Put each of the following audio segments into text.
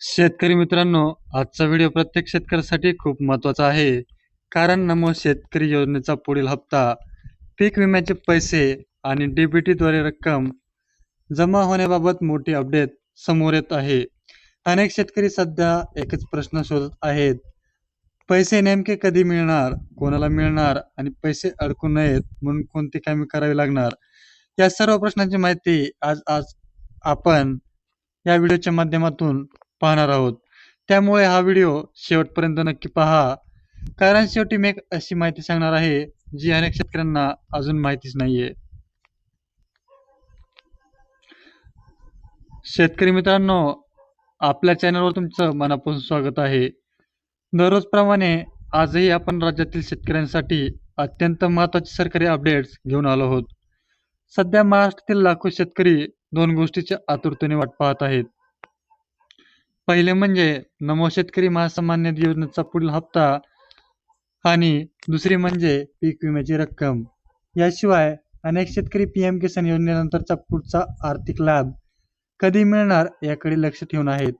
शेतकरी मित्रांनो, आजचा व्हिडिओ प्रत्येक शेतकऱ्यासाठी खूप महत्त्वाचा आहे. कारण नमो शेतकरी योजनेचा पुढील हप्ता, पीक विम्याचे पैसे आणि डी-बी-टीद्वारे रक्कम जमा होण्याबाबत मोठी अपडेट समोर येत आहे. अनेक शेतकरी सध्या एकच प्रश्न शोधत आहेत. पैसे नेमके कधी मिळणार? कोणाला मिळणार? आणि पैसे अडकू नयेत म्हणून कोणती कामे करावी लागणार? या सर्व प्रश्नांची माहिती आज आज आपण या व्हिडिओच्या माध्यमातून पाहणार आहोत. त्यामुळे हा व्हिडिओ शेवटपर्यंत नक्की पहा. कारण शेवटी मी एक अशी माहिती सांगणार आहे, जी अनेक शेतकऱ्यांना अजून माहितीच नाहीये. शेतकरी मित्रांनो, आपल्या चॅनलवर तुमचं मनापासून स्वागत आहे. दररोजप्रमाणे आजही आपण राज्यातील शेतकऱ्यांसाठी अत्यंत महत्त्वाचे सरकारी अपडेट्स घेऊन आलो आहोत. सध्या महाराष्ट्रातील लाखो शेतकरी दोन गोष्टीच्या आतुरतेने वाट पाहत आहेत. पहिले म्हणजे नमो शेतकरी महासन्मान निधी योजनेचा पुढील हप्ता आणि दुसरी म्हणजे पीक विम्याची रक्कम. याशिवाय अनेक शेतकरी पीएम किसान योजनेनंतरचा पुढचा आर्थिक लाभ कधी मिळणार याकडे लक्ष ठेवून आहेत.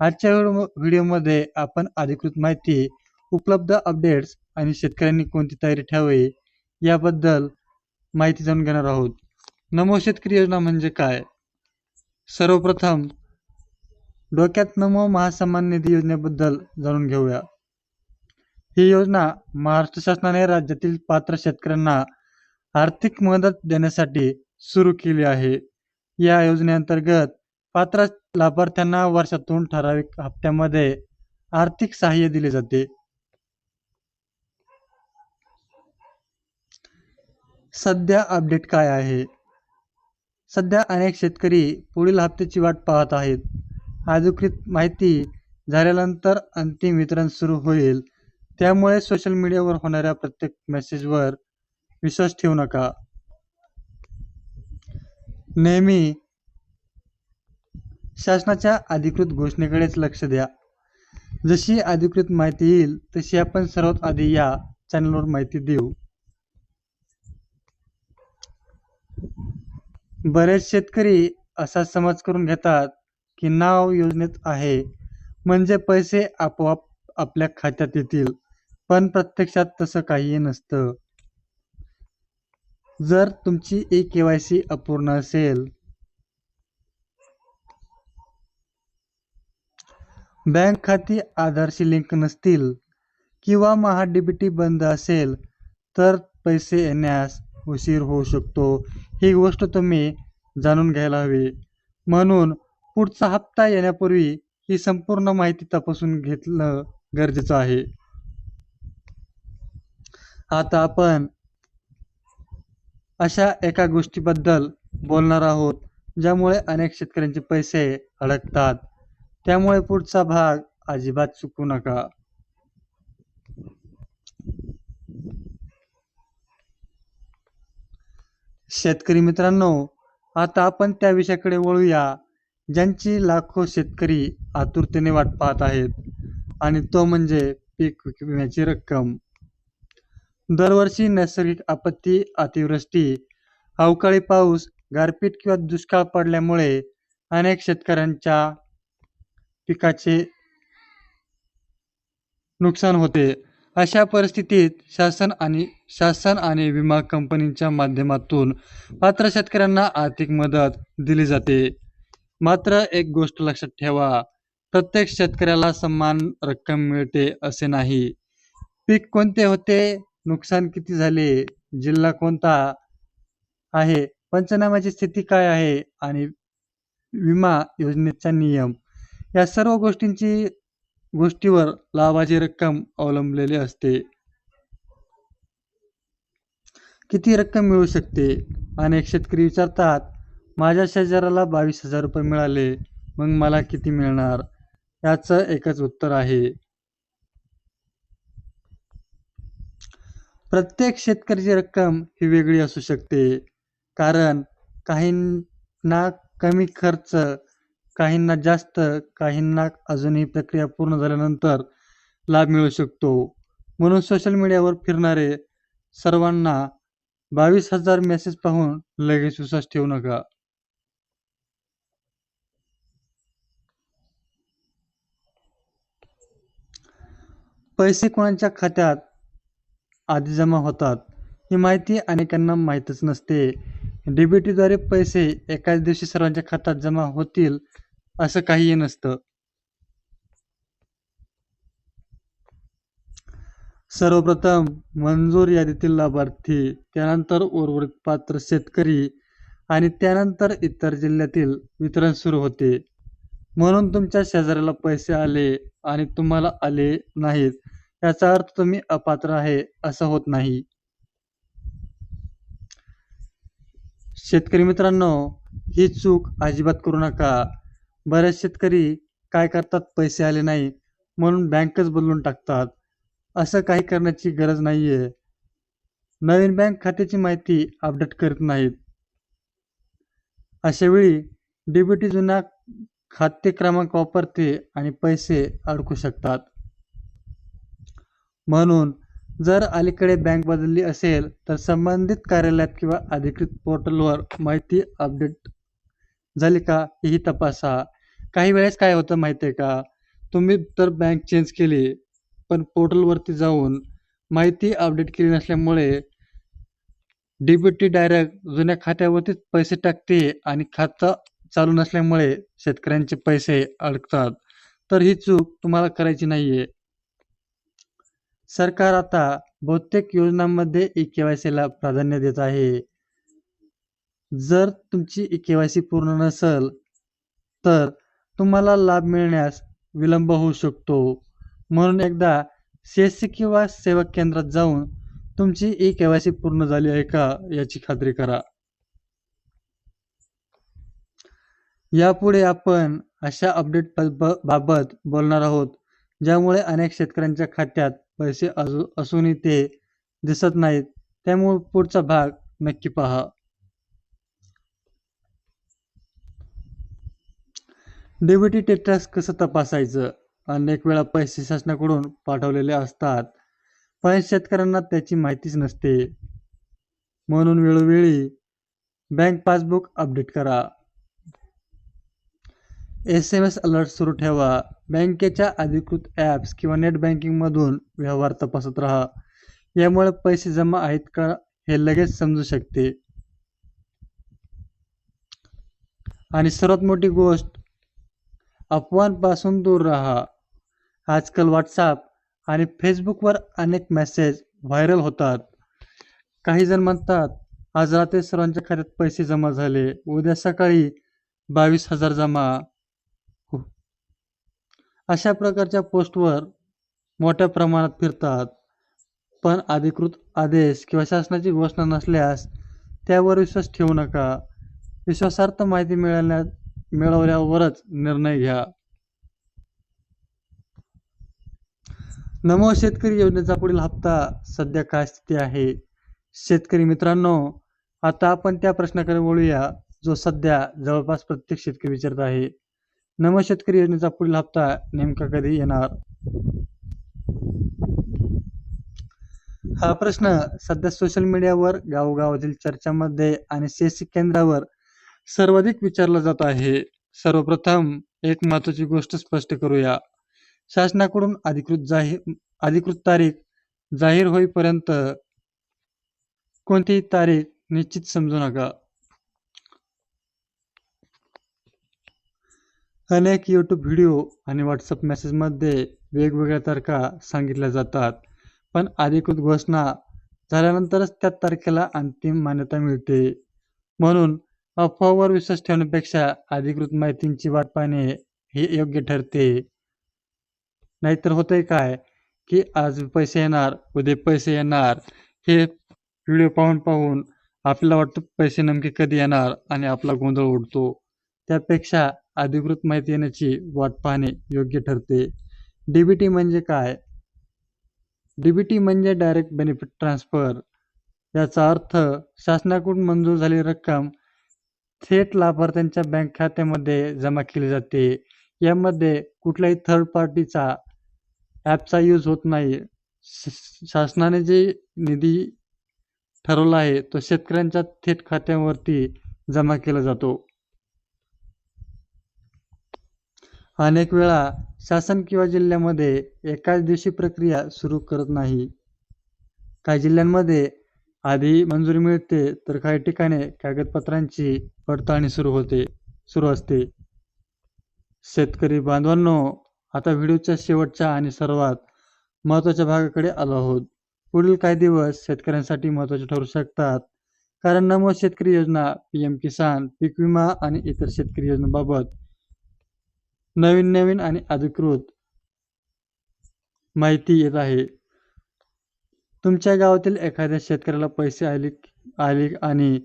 आजच्या व्हिडिओमध्ये आपण अधिकृत माहिती, उपलब्ध अपडेट्स आणि शेतकऱ्यांनी कोणती तयारी ठेवावी याबद्दल माहिती जाणून घेणार आहोत. नमो शेतकरी योजना म्हणजे काय? सर्वप्रथम डोक्यात नमो महासन्मान निधी योजनेबद्दल जाणून घेऊया. ही योजना महाराष्ट्र शासनाने राज्यातील पात्र शेतकऱ्यांना आर्थिक मदत देण्यासाठी सुरू केली आहे. या योजनेअंतर्गत पात्र लाभार्थ्यांना वर्षातून ठराविक हप्त्यामध्ये आर्थिक सहाय्य दिले जाते. सध्या अपडेट काय आहे? सध्या अनेक शेतकरी पुढील हप्त्याची वाट पाहत आहेत. अधिकृत माहिती झाल्यानंतर अंतिम वितरण सुरू होईल. त्यामुळे सोशल मीडियावर होणाऱ्या प्रत्येक मेसेजवर विश्वास ठेवू नका. नेहमी शासनाच्या अधिकृत घोषणेकडेच लक्ष द्या. जशी अधिकृत माहिती येईल तशी आपण सर्वात आधी या चॅनलवर माहिती देऊ. बरेच शेतकरी असा समज करून घेतात की नाव योजनेत आहे म्हणजे पैसे आपोआप आपल्या खात्यात येतील, पण प्रत्यक्षात तसं काहीही नसतं. जर तुमची e-KYC अपूर्ण असेल, बँक खाती आधारशी लिंक नसतील किंवा महा डी-बी-टी बंद असेल तर पैसे येण्यास उशीर होऊ शकतो. ही गोष्ट तुम्ही जाणून घ्यायला हवी. म्हणून पुढचा हप्ता येण्यापूर्वी ही संपूर्ण माहिती तपासून घेतलं गरजेचं आहे. आता आपण अशा एका गोष्टीबद्दल बोलणार आहोत ज्यामुळे अनेक शेतकऱ्यांचे पैसे अडकतात. त्यामुळे पुढचा भाग अजिबात चुकू नका. शेतकरी मित्रांनो, आता आपण त्या विषयाकडे वळूया ज्यांची लाखो शेतकरी आतुरतेने वाट पाहत आहेत, आणि तो म्हणजे पीक विम्याची रक्कम. दरवर्षी नैसर्गिक आपत्ती, अतिवृष्टी, अवकाळी पाऊस, गारपीट किंवा दुष्काळ पडल्यामुळे अनेक शेतकऱ्यांच्या पिकाचे नुकसान होते. अशा परिस्थितीत शासन आणि विमा कंपनीच्या माध्यमातून पात्र शेतकऱ्यांना आर्थिक मदत दिली जाते. मात्र एक गोष्ट लक्षात ठेवा, प्रत्येक शेतकऱ्याला समान रक्कम मिळते असे नाही. पीक कोणते होते, नुकसान किती झाले, जिल्हा कोणता आहे, पंचनाम्याची स्थिती काय आहे आणि विमा योजनेचा नियम, या सर्व गोष्टीवर लाभाची रक्कम अवलंबलेली असते. किती रक्कम मिळू शकते? अनेक शेतकरी विचारतात, माझ्या शेजाऱ्याला 22,000 रुपये मिळाले, मग मला किती मिळणार? याचं एकच उत्तर आहे, प्रत्येक शेतकऱ्याची रक्कम ही वेगळी असू शकते. कारण काहींना कमी खर्च, काहींना जास्त, काहींना अजूनही प्रक्रिया पूर्ण झाल्यानंतर लाभ मिळू शकतो. म्हणून सोशल मीडियावर फिरणारे सर्वांना 22,000 मेसेज पाहून लगेच विश्वास ठेवू नका. पैसे कोणाच्या खात्यात आधी जमा होतात ही माहिती अनेकांना माहीतच नसते. डीबीटीद्वारे पैसे एकाच दिवशी सर्वांच्या खात्यात जमा होतील असं काहीही नसतं. सर्वप्रथम मंजूर यादीतील लाभार्थी, त्यानंतर उर्वरित पात्र शेतकरी आणि त्यानंतर इतर जिल्ह्यातील वितरण सुरू होते. म्हणून तुमच्या शेजाऱ्याला पैसे आले आणि तुम्हाला आले नाहीत याचा अर्थ तुम्ही अपात्र आहे असं होत नाही. शेतकरी मित्रांनो, ही चूक अजिबात करू नका. बरेच शेतकरी काय करतात, पैसे आले नाही म्हणून बँकच बदलून टाकतात. असं काही करण्याची गरज नाहीये. नवीन बँक खात्याची माहिती अपडेट करत नाहीत. अशा वेळी डीबीटी जुना खाते क्रमांक वापरते आणि पैसे अडकू शकतात. म्हणून जर अलीकडे बँक बदलली असेल तर संबंधित कार्यालयात किंवा अधिकृत पोर्टलवर माहिती अपडेट झाली का हेही तपासा. काही वेळेस काय होतं माहिती आहे का, तुम्ही तर बँक चेंज केली पण पोर्टलवरती जाऊन माहिती अपडेट केली नसल्यामुळे डीबीटी डायरेक्ट जुन्या खात्यावरतीच पैसे टाकते आणि खातं चालू नसल्यामुळे शेतकऱ्यांचे पैसे अडकतात. तर ही चूक तुम्हाला करायची नाहीये. सरकार आता बहुतेक योजनांमध्ये ई-केवायसीला प्राधान्य देत आहे. जर तुमची ई-केवायसी पूर्ण नसेल तर तुम्हाला लाभ मिळण्यास विलंब होऊ शकतो. म्हणून एकदा सीएससी किंवा सेवा केंद्रात जाऊन तुमची ई-केवायसी पूर्ण झाली आहे का याची खात्री करा. यापुढे आपण अशा अपडेट बाबत बोलणार आहोत ज्यामुळे अनेक शेतकऱ्यांच्या खात्यात पैसे असूनही ते दिसत नाहीत. त्यामुळे पुढचा भाग नक्की पहा. डीबीटी स्टेटस कसं तपासायचं? अनेक वेळा पैसे शासनाकडून पाठवलेले असतात पण शेतकऱ्यांना त्याची माहितीच नसते. म्हणून वेळोवेळी बँक पासबुक अपडेट करा. SMS अलर्ट सुरू ठेवा. बँकेच्या अधिकृत ॲप्स किंवा नेट बँकिंगमधून व्यवहार तपासत राहा. यामुळे पैसे जमा आहेत का हे लगेच समजू शकते. आणि सर्वात मोठी गोष्ट, अफवांपासून दूर राहा. आजकाल व्हॉट्सॲप आणि फेसबुकवर अनेक मेसेज व्हायरल होतात. काही जण म्हणतात आज रात्री सर्वांच्या खात्यात पैसे जमा झाले, उद्या सकाळी 22,000 जमा. अशा प्रकारच्या पोस्टवर मोठ्या प्रमाणात फिरतात. पण अधिकृत आदेश किंवा शासनाची घोषणा नसल्यास त्यावर विश्वास ठेवू नका. विश्वासार्ह माहिती मिळवल्यावरच निर्णय घ्या. नमो शेतकरी योजनेचा पुढील हप्ता सध्या काय स्थिती आहे? शेतकरी मित्रांनो, आता आपण त्या प्रश्नाकडे वळूया जो सध्या जवळपास प्रत्येक शेतकरी विचारत आहे. नमो शेतकरी योजनेचा पुढील हप्ता नेमका कधी येणार? हा प्रश्न सध्या सोशल मीडियावर, गावोगावातील चर्चांमध्ये आणि सीएससी केंद्रावर सर्वाधिक विचारला जात आहे. सर्वप्रथम एक महत्त्वाची गोष्ट स्पष्ट करूया. शासनाकडून अधिकृत तारीख जाहीर होईपर्यंत कोणतीही तारीख निश्चित समजू नका. अनेक यूट्यूब व्हिडिओ आणि व्हॉट्सअप मेसेजमध्ये वेगवेगळ्या तारखा सांगितल्या जातात, पण अधिकृत घोषणा झाल्यानंतरच त्या तारखेला अंतिम मान्यता मिळते. म्हणून अफवावर विश्वास ठेवण्यापेक्षा अधिकृत माहितीची वाट पाहणे हे योग्य ठरते. नाहीतर होतंय काय की आज पैसे येणार, उद्या पैसे येणार, हे व्हिडिओ पाहून आपल्याला वाटतं पैसे नेमके कधी येणार आणि आपला गोंधळ उडतो. त्यापेक्षा अधिकृत माहिती येण्याची वाट पाहणे योग्य ठरते. डीबीटी म्हणजे काय? डीबीटी म्हणजे डायरेक्ट बेनिफिट ट्रान्सफर. याचा अर्थ शासनाकडून मंजूर झालेली रक्कम थेट लाभार्थ्यांच्या बँक खात्यामध्ये जमा केली जाते. यामध्ये कुठल्याही थर्ड पार्टीचा ॲपचा यूज होत नाही. शासनाने जे निधी ठरवला आहे तो शेतकऱ्यांच्या थेट खात्यावरती जमा केला जातो. अनेक वेळा शासन किंवा जिल्ह्यामध्ये एकाच दिवशी प्रक्रिया सुरू करत नाही. काही जिल्ह्यांमध्ये आधी मंजुरी मिळते तर काही ठिकाणी कागदपत्रांची पडताळणी सुरू असते. शेतकरी बांधवांनो, आता व्हिडिओच्या शेवटच्या आणि सर्वात महत्त्वाच्या भागाकडे आलो आहोत. पुढील काही दिवस शेतकऱ्यांसाठी महत्त्वाचे ठरू शकतात, कारण नमो शेतकरी योजना, पीएम किसान, पीक विमा आणि इतर शेतकरी योजनांबाबत नवीन आणि अधिकृत माहिती येत आहे. तुमच्या गावातील एखाद्या शेतकऱ्याला पैसे आले आणि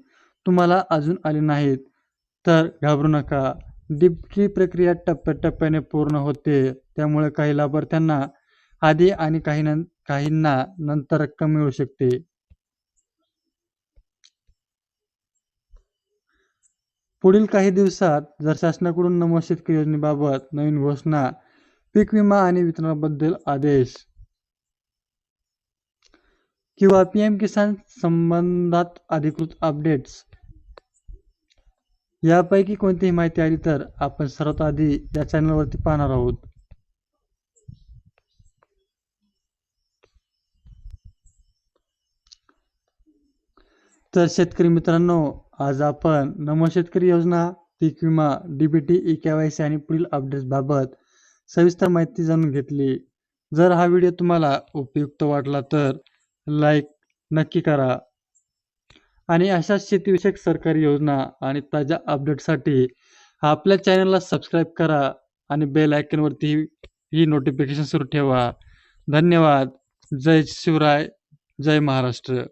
तुम्हाला अजून आले नाहीत, तर घाबरू नका. ही प्रक्रिया टप्प्याटप्प्याने पूर्ण होते. त्यामुळे काही लाभार्थ्यांना आधी आणि काहींना नंतर रक्कम मिळू शकते. पुढील काही दिवसात जर शासनाकडून नमो शेतकरी योजनेबाबत नवीन घोषणा, पीक विमा आणि वितरणाबद्दल आदेश किंवा पीएम किसान संबंधात अधिकृत अपडेट्स यापैकी कोणतीही माहिती आली तर आपण सर्वात आधी या चॅनलवरती पाहणार आहोत. तर शेतकरी मित्रांनो, आज आपण नमो शेतकरी योजना, पीक विमा, डीबीटी, ई-केवायसी आणि पुढील अपडेट्स बाबत सविस्तर माहिती जाणून घेतली. जर हा व्हिडिओ तुम्हाला उपयुक्त वाटला तर लाईक नक्की करा आणि अशाच शेतीविषयक सरकारी योजना आणि ताज्या अपडेटसाठी आपल्या चॅनलला सबस्क्राईब करा आणि बेल आयकॉनवरती ही नोटिफिकेशन सुरू ठेवा. धन्यवाद. जय शिवराय, जय महाराष्ट्र.